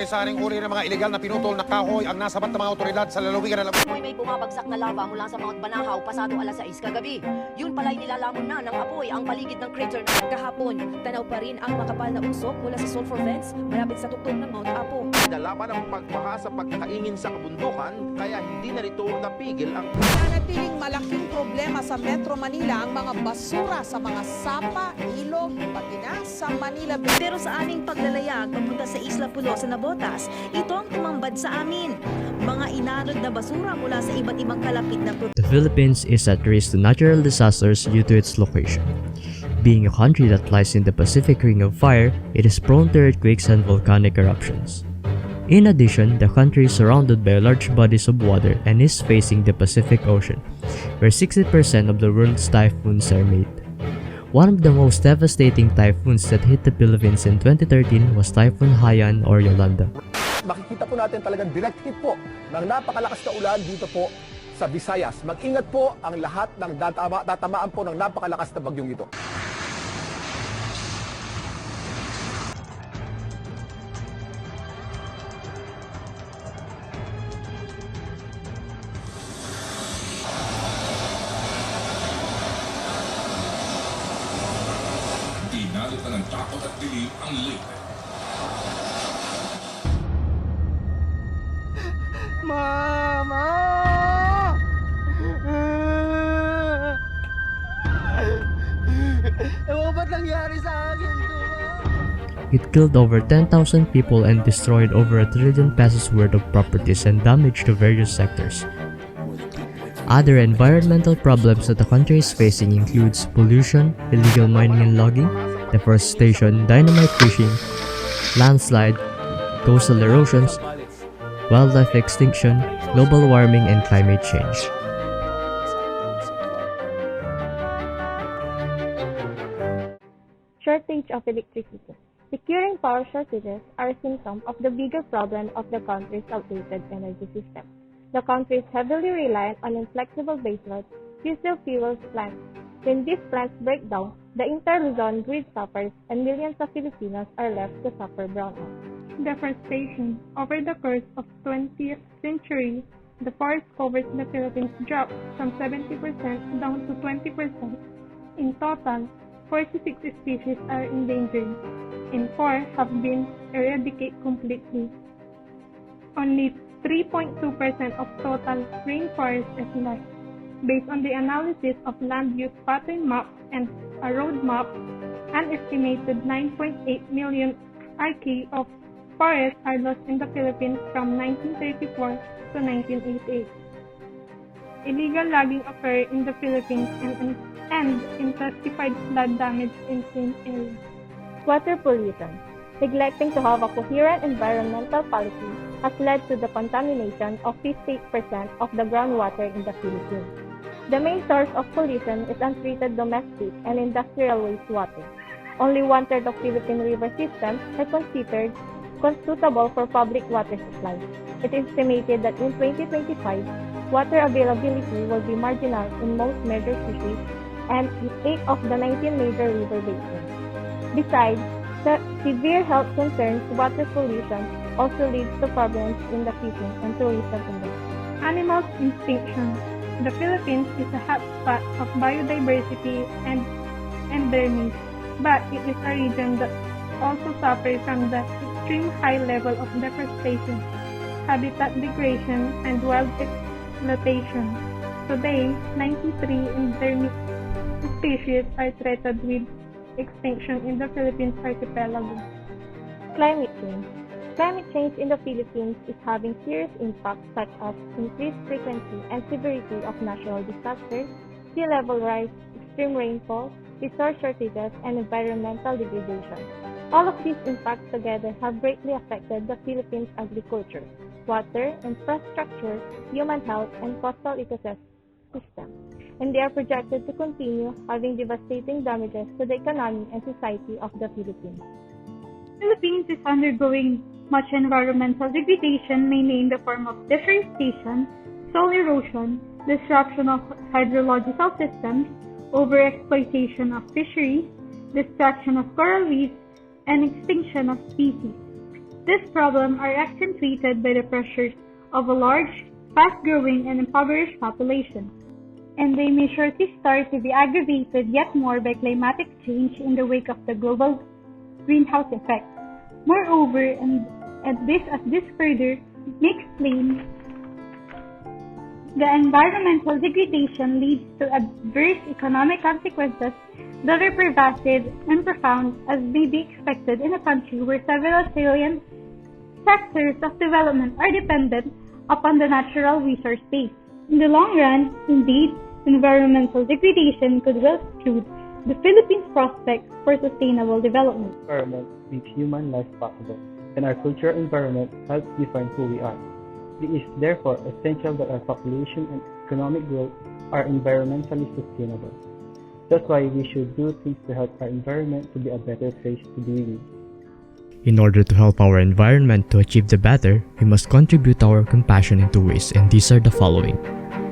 sari-saring uri ng mga ilegal na pinutol na kahoy ang nasabat ng mga otoridad sa lalawigan ng Apoy may bumabagsak na lava mula sa Mount Banahaw pasado alas 6 kagabi. Yun pala'y nilalamon na ng apoy ang paligid ng crater. Kahapon, tanaw pa rin ang makapal na usok mula sa sulfur vents malapit sa tuktok ng Mount Apo. Nalaman ang pagbaha sa pagkaingin sa kabundukan kaya hindi na rito napigil ang Nanatiling malaking problema sa Metro Manila ang mga basura sa mga sapa, ilog, pati na sa Manila Bay. Pero sa aming paglalayag papunta sa Isla Pulo sa Nabotas, ito ang tumambad sa amin. Mga inanod na basura mula sa iba't ibang kalapit na The Philippines is at risk to natural disasters due to its location. Being a country that lies in the Pacific Ring of Fire, it is prone to earthquakes and volcanic eruptions. In addition, the country is surrounded by large bodies of water and is facing the Pacific Ocean, where 60% of the world's typhoons are made. One of the most devastating typhoons that hit the Philippines in 2013 was Typhoon Haiyan or Yolanda. Makikita po natin talagang direct hit po ng napakalakas na ulan dito po sa Visayas. Mag-ingat po ang lahat ng tatamaan po ng napakalakas na bagyong ito. Dinalo ng takot at dilim ang Leyte. Mama! Ewan ko ba't nangyari sa akin to? It killed over 10,000 people and destroyed over ₱1 trillion worth of properties and damage to various sectors. Other environmental problems that the country is facing includes pollution, illegal mining and logging, deforestation, dynamite fishing, landslide, coastal erosions, wildlife extinction, global warming, and climate change. Shortage of electricity. Securing power shortages are a symptom of the bigger problem of the country's outdated energy system. The country is heavily reliant on inflexible baseload fossil fuels plants. When these plants break down, the entire Luzon grid suffers and millions of Filipinos are left to suffer brownout. Deforestation. Over the course of 20th century, the forest covers in the Philippines dropped from 70% down to 20%. In total, 46 species are endangered, and 4 have been eradicated completely. Only 3.2% of total rainforest is left. Based on the analysis of land use pattern map and a road map, an estimated 9.8 million acres of forests are lost in the Philippines from 1934 to 1988. Illegal logging occurs in the Philippines and intensified flood damage in same areas. Water pollution. Neglecting to have a coherent environmental policy has led to the contamination of 58% of the groundwater in the Philippines. The main source of pollution is untreated domestic and industrial wastewater. Only 1/3 of Philippine river systems are considered suitable for public water supply. It is estimated that in 2025, water availability will be marginal in most major cities and in 8 of the 19 major river basins. Besides, the severe health concerns, water pollution also leads to problems in the fishing and tourism industry. Animals extinction. The Philippines is a hotspot of biodiversity and endemics, but it is a region that also suffers from the extreme high level of deforestation, habitat degradation, and wild exploitation. Today, 93 endemic species are threatened with extinction in the Philippines archipelago. Climate change. Climate change in the Philippines is having serious impacts such as increased frequency and severity of natural disasters, sea level rise, extreme rainfall, resource shortages, and environmental degradation. All of these impacts together have greatly affected the Philippines' agriculture, water, infrastructure, human health, and coastal ecosystem, and they are projected to continue having devastating damages to the economy and society of the Philippines. The Philippines is undergoing much environmental degradation, mainly in the form of deforestation, soil erosion, disruption of hydrological systems, overexploitation of fisheries, destruction of coral reefs, and extinction of species. This problem are accentuated by the pressures of a large, fast-growing, and impoverished population, and they may shortly start to be aggravated yet more by climatic change in the wake of the global greenhouse effect. Moreover, and as this further may explain, the environmental degradation leads to adverse economic consequences that are pervasive and profound, as may be expected in a country where several salient sectors of development are dependent upon the natural resource base. In the long run, indeed, environmental degradation could well exclude the Philippines' prospects for sustainable development. Environment makes human life possible, and our cultural environment helps define who we are. It is therefore essential that our population and economic growth are environmentally sustainable. That's why we should do things to help our environment to be a better place to be in. In order to help our environment to achieve the better, we must contribute our compassion in two ways, and these are the following.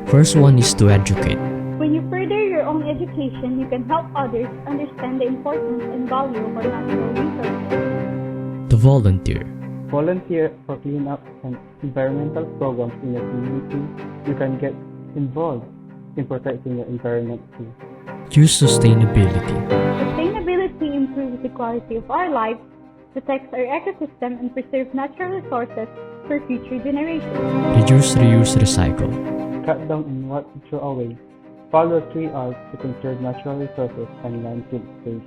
First one is to educate. When you further your own education, you can help others understand the importance and value of our natural resources. To volunteer. Volunteer for cleanup and environmental programs in your community. You can get involved in protecting your environment too. Choose sustainability. Sustainability improves the quality of our lives, protects our ecosystem, and preserves natural resources for future generations. Reduce, reuse, recycle. Cut down on what you throw away. Follow 3 R's to conserve natural resources and landfill space.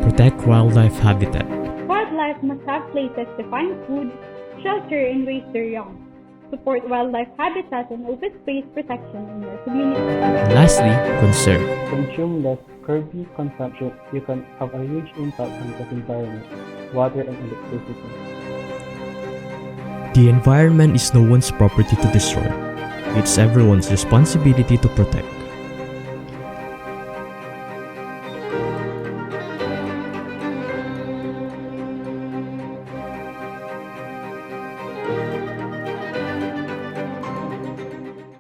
Protect wildlife habitat. Wildlife must have places to find food, shelter, and raise their young. Support wildlife habitat and open space protection in your community. And lastly, conserve. Consume less, curb consumption. You can have a huge impact on the environment, water, and electricity. The environment is no one's property to destroy. It's everyone's responsibility to protect.